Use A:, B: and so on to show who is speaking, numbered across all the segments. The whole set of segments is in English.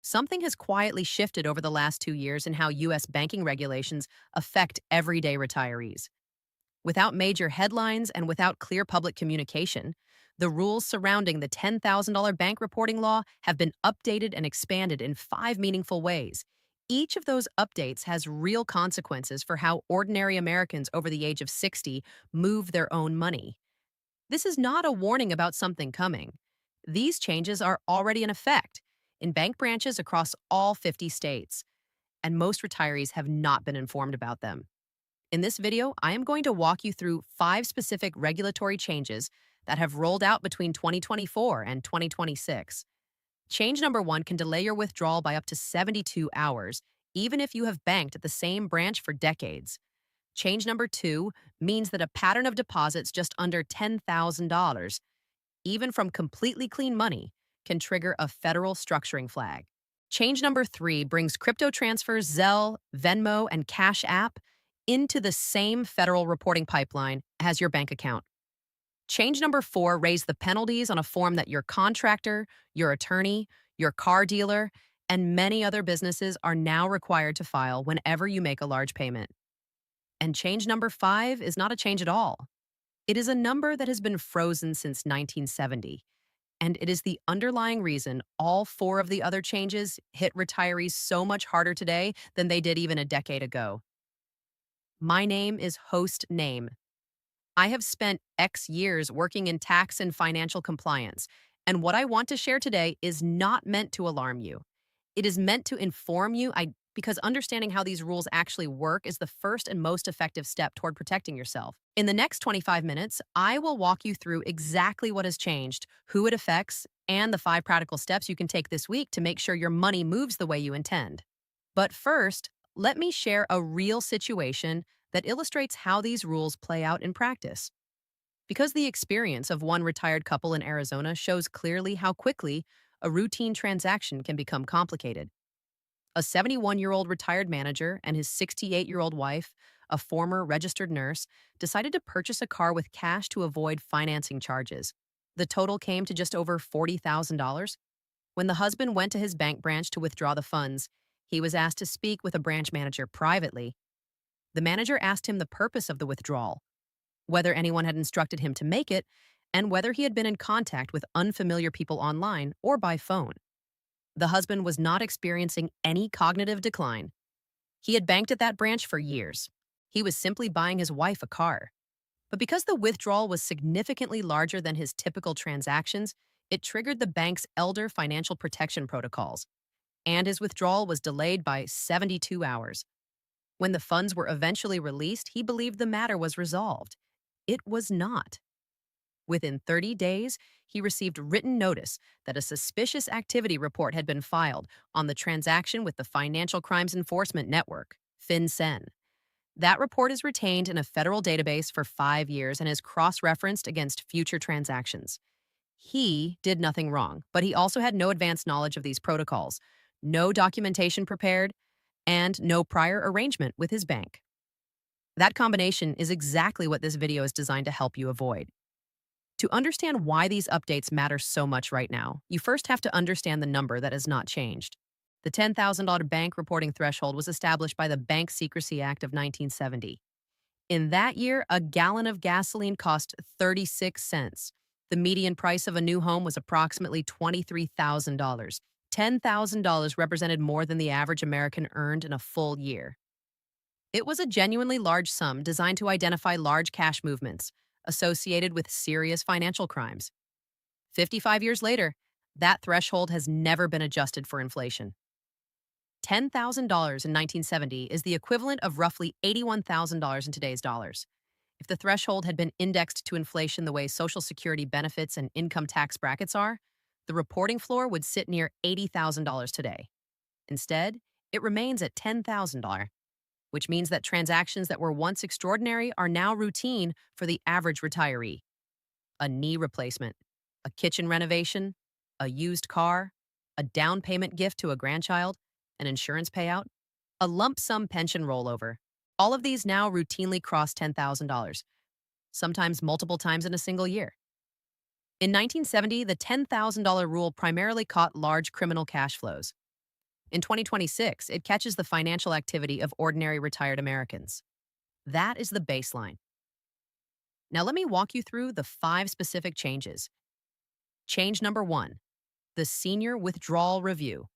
A: Something has quietly shifted over the last 2 years in how U.S. banking regulations affect everyday retirees. Without major headlines and without clear public communication, the rules surrounding the $10,000 bank reporting law have been updated and expanded in five meaningful ways. Each of those updates has real consequences for how ordinary Americans over the age of 60 move their own money. This is not a warning about something coming. These changes are already in effect in bank branches across all 50 states, and most retirees have not been informed about them. In this video, I am going to walk you through five specific regulatory changes that have rolled out between 2024 and 2026. Change number one can delay your withdrawal by up to 72 hours, even if you have banked at the same branch for decades. Change number two means that a pattern of deposits just under $10,000, even from completely clean money, can trigger a federal structuring flag. Change number three brings crypto transfers, Zelle, Venmo, and Cash App into the same federal reporting pipeline as your bank account. Change number four raised the penalties on a form that your contractor, your attorney, your car dealer, and many other businesses are now required to file whenever you make a large payment. And change number five is not a change at all. It is a number that has been frozen since 1970, and it is the underlying reason all four of the other changes hit retirees so much harder today than they did even a decade ago. My name is Host Name. I have spent X years working in tax and financial compliance, and what I want to share today is not meant to alarm you. It is meant to inform you because understanding how these rules actually work is the first and most effective step toward protecting yourself. In the next 25 minutes, I will walk you through exactly what has changed, who it affects, and the five practical steps you can take this week to make sure your money moves the way you intend. But first, let me share a real situation that illustrates how these rules play out in practice. Because the experience of one retired couple in Arizona shows clearly how quickly a routine transaction can become complicated. A 71-year-old retired manager and his 68-year-old wife, a former registered nurse, decided to purchase a car with cash to avoid financing charges. The total came to just over $40,000. When the husband went to his bank branch to withdraw the funds, he was asked to speak with a branch manager privately. The manager asked him the purpose of the withdrawal, whether anyone had instructed him to make it, and whether he had been in contact with unfamiliar people online or by phone. The husband was not experiencing any cognitive decline. He had banked at that branch for years. He was simply buying his wife a car. But because the withdrawal was significantly larger than his typical transactions, it triggered the bank's elder financial protection protocols, and his withdrawal was delayed by 72 hours. When the funds were eventually released, he believed the matter was resolved. It was not. Within 30 days, he received written notice that a suspicious activity report had been filed on the transaction with the Financial Crimes Enforcement Network, FinCEN. That report is retained in a federal database for 5 years and is cross-referenced against future transactions. He did nothing wrong, but he also had no advanced knowledge of these protocols, no documentation prepared, and no prior arrangement with his bank. That combination is exactly what this video is designed to help you avoid. To understand why these updates matter so much right now, you first have to understand the number that has not changed. The $10,000 bank reporting threshold was established by the Bank Secrecy Act of 1970. In that year, a gallon of gasoline cost 36 cents. The median price of a new home was approximately $23,000. $10,000 represented more than the average American earned in a full year. It was a genuinely large sum designed to identify large cash movements associated with serious financial crimes. 55 years later, that threshold has never been adjusted for inflation. $10,000 in 1970 is the equivalent of roughly $81,000 in today's dollars. If the threshold had been indexed to inflation the way Social Security benefits and income tax brackets are, the reporting floor would sit near $80,000 today. Instead, it remains at $10,000, which means that transactions that were once extraordinary are now routine for the average retiree. A knee replacement, a kitchen renovation, a used car, a down payment gift to a grandchild, an insurance payout, a lump sum pension rollover. All of these now routinely cross $10,000, sometimes multiple times in a single year. In 1970, the $10,000 rule primarily caught large criminal cash flows. In 2026, it catches the financial activity of ordinary retired Americans. That is the baseline. Now, let me walk you through the 5 specific changes. Change number 1, the Senior Withdrawal Review.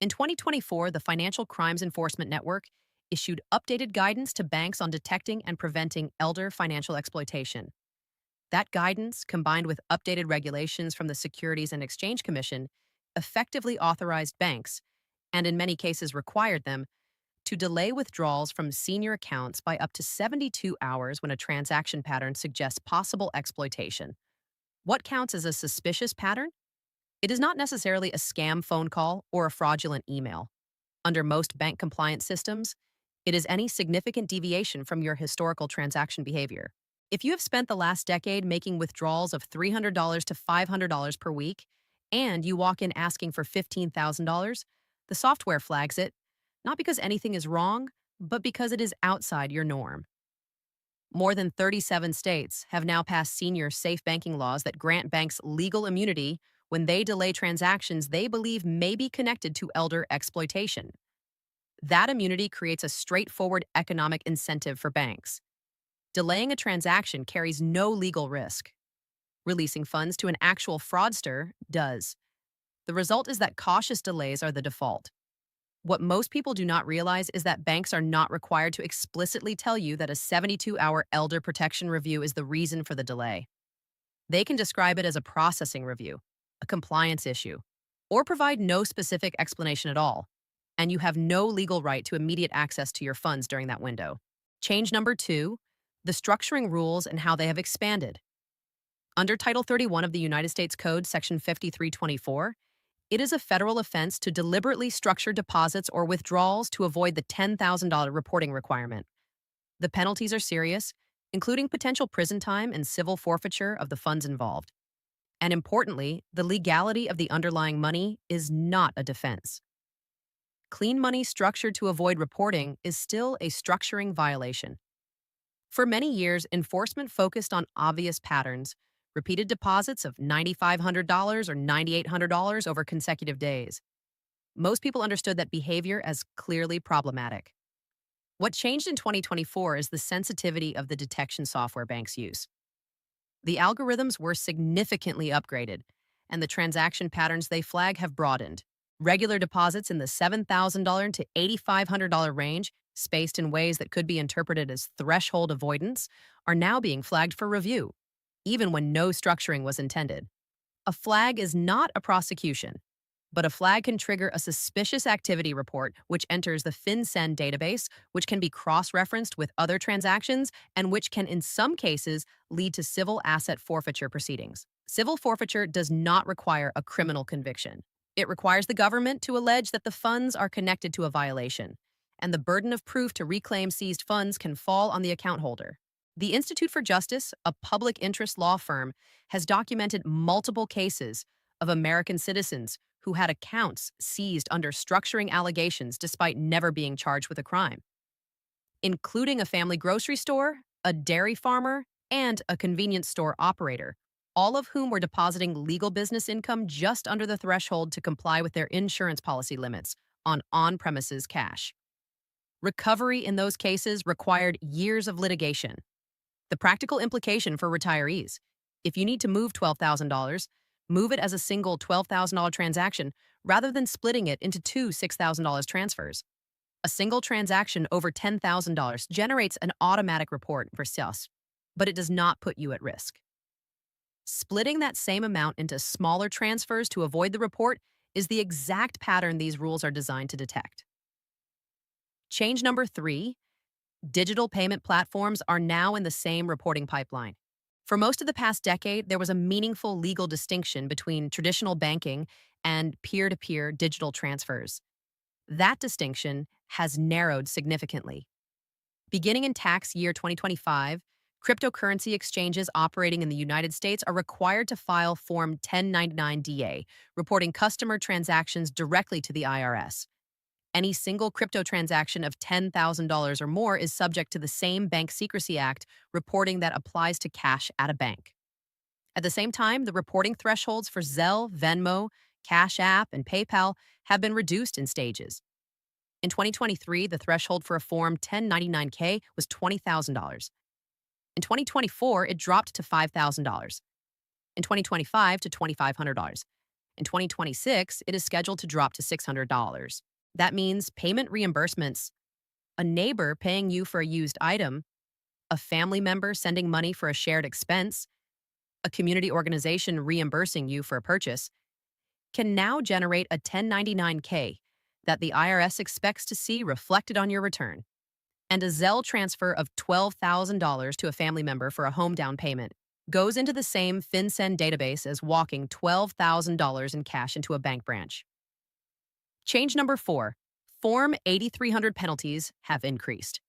A: In 2024, the Financial Crimes Enforcement Network issued updated guidance to banks on detecting and preventing elder financial exploitation. That guidance, combined with updated regulations from the Securities and Exchange Commission, effectively authorized banks, and in many cases required them, to delay withdrawals from senior accounts by up to 72 hours when a transaction pattern suggests possible exploitation. What counts as a suspicious pattern? It is not necessarily a scam phone call or a fraudulent email. Under most bank compliance systems, it is any significant deviation from your historical transaction behavior. If you have spent the last decade making withdrawals of $300 to $500 per week, and you walk in asking for $15,000, the software flags it, not because anything is wrong, but because it is outside your norm. More than 37 states have now passed senior safe banking laws that grant banks legal immunity when they delay transactions they believe may be connected to elder exploitation. That immunity creates a straightforward economic incentive for banks. Delaying a transaction carries no legal risk. Releasing funds to an actual fraudster does. The result is that cautious delays are the default. What most people do not realize is that banks are not required to explicitly tell you that a 72-hour elder protection review is the reason for the delay. They can describe it as a processing review, a compliance issue, or provide no specific explanation at all, and you have no legal right to immediate access to your funds during that window. Change number 2, the structuring rules and how they have expanded. Under Title 31 of the United States Code, Section 5324, it is a federal offense to deliberately structure deposits or withdrawals to avoid the $10,000 reporting requirement. The penalties are serious, including potential prison time and civil forfeiture of the funds involved. And importantly, the legality of the underlying money is not a defense. Clean money structured to avoid reporting is still a structuring violation. For many years, enforcement focused on obvious patterns, repeated deposits of $9,500 or $9,800 over consecutive days. Most people understood that behavior as clearly problematic. What changed in 2024 is the sensitivity of the detection software banks use. The algorithms were significantly upgraded, and the transaction patterns they flag have broadened. Regular deposits in the $7,000 to $8,500 range, spaced in ways that could be interpreted as threshold avoidance, are now being flagged for review, even when no structuring was intended. A flag is not a prosecution, but a flag can trigger a suspicious activity report, which enters the FinCEN database, which can be cross-referenced with other transactions, and which can, in some cases, lead to civil asset forfeiture proceedings. Civil forfeiture does not require a criminal conviction. It requires the government to allege that the funds are connected to a violation, and the burden of proof to reclaim seized funds can fall on the account holder. The Institute for Justice, a public interest law firm, has documented multiple cases of American citizens who had accounts seized under structuring allegations despite never being charged with a crime, including a family grocery store, a dairy farmer, and a convenience store operator, all of whom were depositing legal business income just under the threshold to comply with their insurance policy limits on on-premises cash. Recovery in those cases required years of litigation. The practical implication for retirees: if you need to move $12,000, move it as a single $12,000 transaction rather than splitting it into two $6,000 transfers. A single transaction over $10,000 generates an automatic report for sales, but it does not put you at risk. Splitting that same amount into smaller transfers to avoid the report is the exact pattern these rules are designed to detect. Change number 3, digital payment platforms are now in the same reporting pipeline. For most of the past decade, there was a meaningful legal distinction between traditional banking and peer-to-peer digital transfers. That distinction has narrowed significantly. Beginning in tax year 2025, cryptocurrency exchanges operating in the United States are required to file Form 1099-DA, reporting customer transactions directly to the IRS. Any single crypto transaction of $10,000 or more is subject to the same Bank Secrecy Act reporting that applies to cash at a bank. At the same time, the reporting thresholds for Zelle, Venmo, Cash App, and PayPal have been reduced in stages. In 2023, the threshold for a Form 1099-K was $20,000. In 2024, it dropped to $5,000. In 2025 to $2,500. In 2026, it is scheduled to drop to $600. That means payment reimbursements, a neighbor paying you for a used item, a family member sending money for a shared expense, a community organization reimbursing you for a purchase, can now generate a 1099-K that the IRS expects to see reflected on your return. And a Zelle transfer of $12,000 to a family member for a home down payment goes into the same FinCEN database as walking $12,000 in cash into a bank branch. Change number 4. Form 8300 penalties have increased.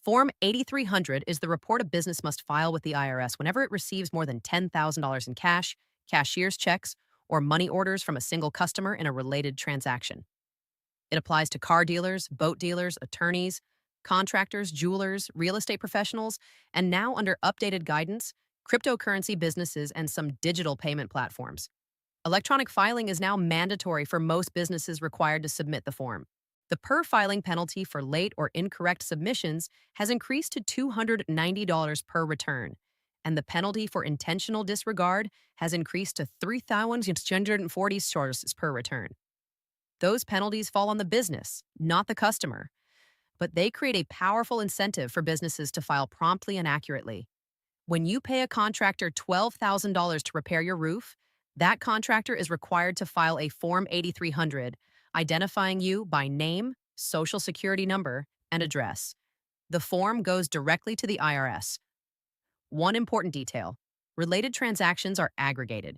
A: Form 8300 is the report a business must file with the IRS whenever it receives more than $10,000 in cash, cashier's checks, or money orders from a single customer in a related transaction. It applies to car dealers, boat dealers, attorneys, contractors, jewelers, real estate professionals, and now under updated guidance, cryptocurrency businesses and some digital payment platforms. Electronic filing is now mandatory for most businesses required to submit the form. The per-filing penalty for late or incorrect submissions has increased to $290 per return, and the penalty for intentional disregard has increased to $3,640 per return. Those penalties fall on the business, not the customer, but they create a powerful incentive for businesses to file promptly and accurately. When you pay a contractor $12,000 to repair your roof, that contractor is required to file a Form 8300 identifying you by name, social security number, and address. The form goes directly to the IRS. One important detail: related transactions are aggregated.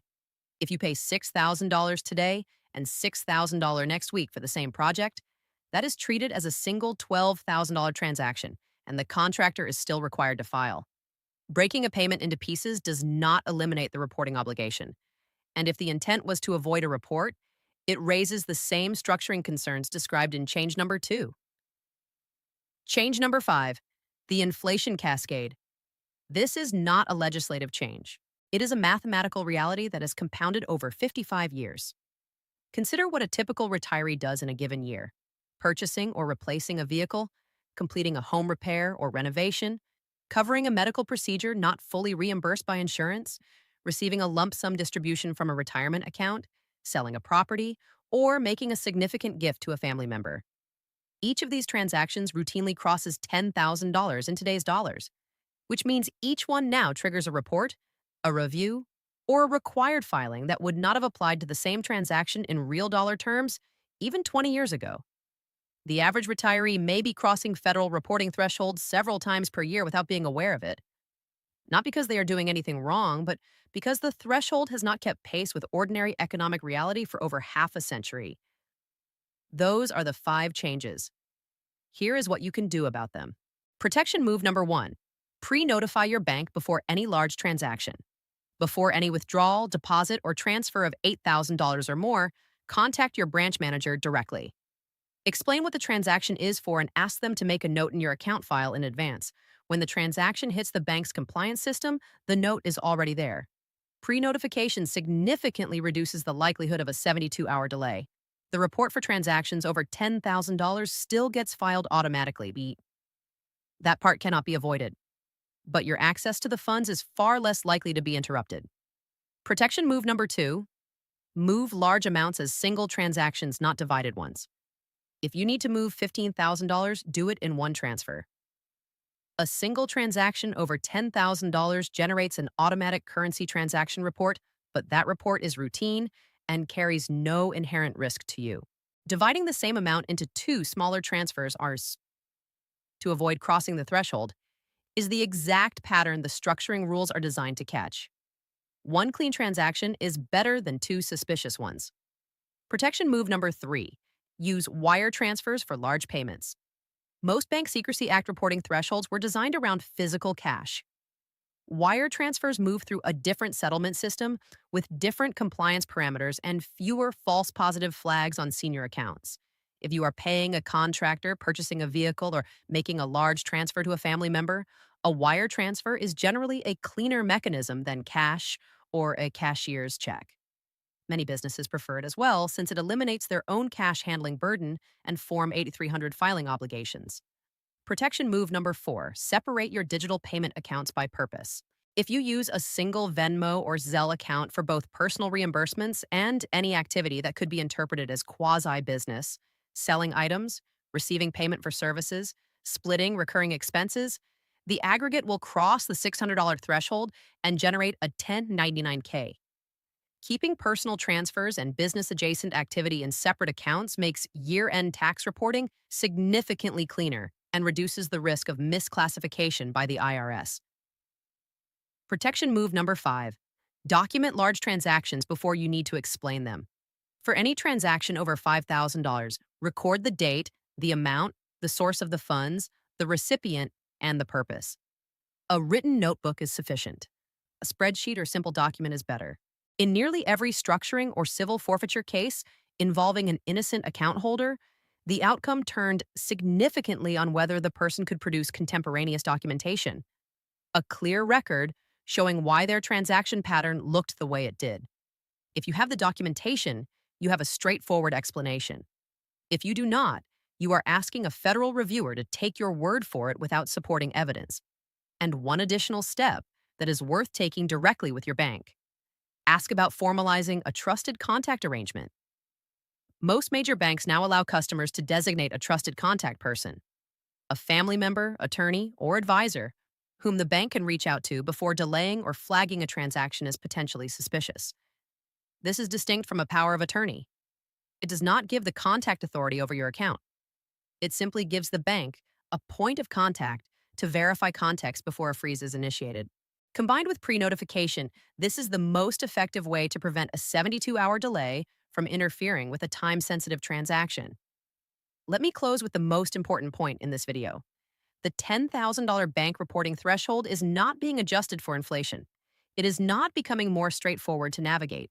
A: If you pay $6,000 today and $6,000 next week for the same project, that is treated as a single $12,000 transaction, and the contractor is still required to file. Breaking a payment into pieces does not eliminate the reporting obligation. And if the intent was to avoid a report, it raises the same structuring concerns described in change number 2. Change number 5, the inflation cascade. This is not a legislative change. It is a mathematical reality that has compounded over 55 years. Consider what a typical retiree does in a given year: purchasing or replacing a vehicle, completing a home repair or renovation, covering a medical procedure not fully reimbursed by insurance, receiving a lump sum distribution from a retirement account, selling a property, or making a significant gift to a family member. Each of these transactions routinely crosses $10,000 in today's dollars, which means each one now triggers a report, a review, or a required filing that would not have applied to the same transaction in real dollar terms even 20 years ago. The average retiree may be crossing federal reporting thresholds several times per year without being aware of it. Not because they are doing anything wrong, but because the threshold has not kept pace with ordinary economic reality for over half a century. Those are the 5 changes. Here is what you can do about them. Protection move number 1. Pre-notify your bank before any large transaction. Before any withdrawal, deposit, or transfer of $8,000 or more, contact your branch manager directly. Explain what the transaction is for and ask them to make a note in your account file in advance. When the transaction hits the bank's compliance system, the note is already there. Pre-notification significantly reduces the likelihood of a 72-hour delay. The report for transactions over $10,000 still gets filed automatically. That part cannot be avoided. But your access to the funds is far less likely to be interrupted. Protection move number 2. Move large amounts as single transactions, not divided ones. If you need to move $15,000, do it in one transfer. A single transaction over $10,000 generates an automatic currency transaction report, but that report is routine and carries no inherent risk to you. Dividing the same amount into 2 smaller transfers to avoid crossing the threshold is the exact pattern the structuring rules are designed to catch. One clean transaction is better than 2 suspicious ones. Protection move number 3. Use wire transfers for large payments. Most Bank Secrecy Act reporting thresholds were designed around physical cash. Wire transfers move through a different settlement system with different compliance parameters and fewer false positive flags on senior accounts. If you are paying a contractor, purchasing a vehicle, or making a large transfer to a family member, a wire transfer is generally a cleaner mechanism than cash or a cashier's check. Many businesses prefer it as well since it eliminates their own cash handling burden and Form 8300 filing obligations. Protection move number 4, separate your digital payment accounts by purpose. If you use a single Venmo or Zelle account for both personal reimbursements and any activity that could be interpreted as quasi-business, selling items, receiving payment for services, splitting recurring expenses, the aggregate will cross the $600 threshold and generate a 1099K. Keeping personal transfers and business-adjacent activity in separate accounts makes year-end tax reporting significantly cleaner and reduces the risk of misclassification by the IRS. Protection move number 5. Document large transactions before you need to explain them. For any transaction over $5,000, record the date, the amount, the source of the funds, the recipient, and the purpose. A written notebook is sufficient. A spreadsheet or simple document is better. In nearly every structuring or civil forfeiture case involving an innocent account holder, the outcome turned significantly on whether the person could produce contemporaneous documentation, a clear record showing why their transaction pattern looked the way it did. If you have the documentation, you have a straightforward explanation. If you do not, you are asking a federal reviewer to take your word for it without supporting evidence. And one additional step that is worth taking directly with your bank. Ask about formalizing a trusted contact arrangement. Most major banks now allow customers to designate a trusted contact person, a family member, attorney, or advisor, whom the bank can reach out to before delaying or flagging a transaction as potentially suspicious. This is distinct from a power of attorney. It does not give the contact authority over your account. It simply gives the bank a point of contact to verify context before a freeze is initiated. Combined with pre-notification, this is the most effective way to prevent a 72-hour delay from interfering with a time-sensitive transaction. Let me close with the most important point in this video. The $10,000 bank reporting threshold is not being adjusted for inflation. It is not becoming more straightforward to navigate.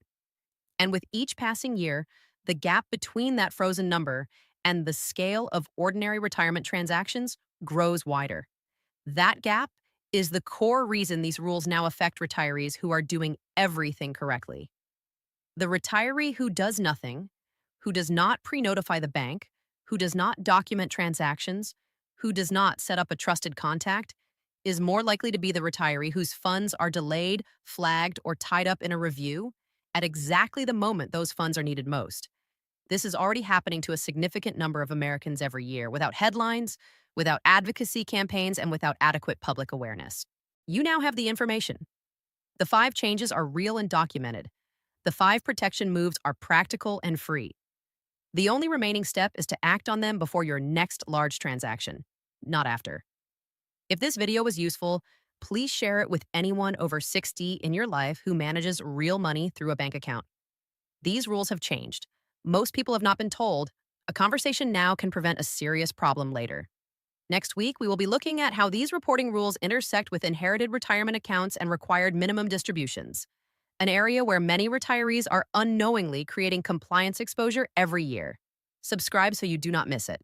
A: And with each passing year, the gap between that frozen number and the scale of ordinary retirement transactions grows wider. That gap is the core reason these rules now affect retirees who are doing everything correctly. The retiree who does nothing, who does not pre-notify the bank, who does not document transactions, who does not set up a trusted contact, is more likely to be the retiree whose funds are delayed, flagged, or tied up in a review at exactly the moment those funds are needed most. This is already happening to a significant number of Americans every year without headlines, without advocacy campaigns, and without adequate public awareness. You now have the information. The 5 changes are real and documented. The 5 protection moves are practical and free. The only remaining step is to act on them before your next large transaction, not after. If this video was useful, please share it with anyone over 60 in your life who manages real money through a bank account. These rules have changed. Most people have not been told. A conversation now can prevent a serious problem later. Next week, we will be looking at how these reporting rules intersect with inherited retirement accounts and required minimum distributions, an area where many retirees are unknowingly creating compliance exposure every year. Subscribe so you do not miss it.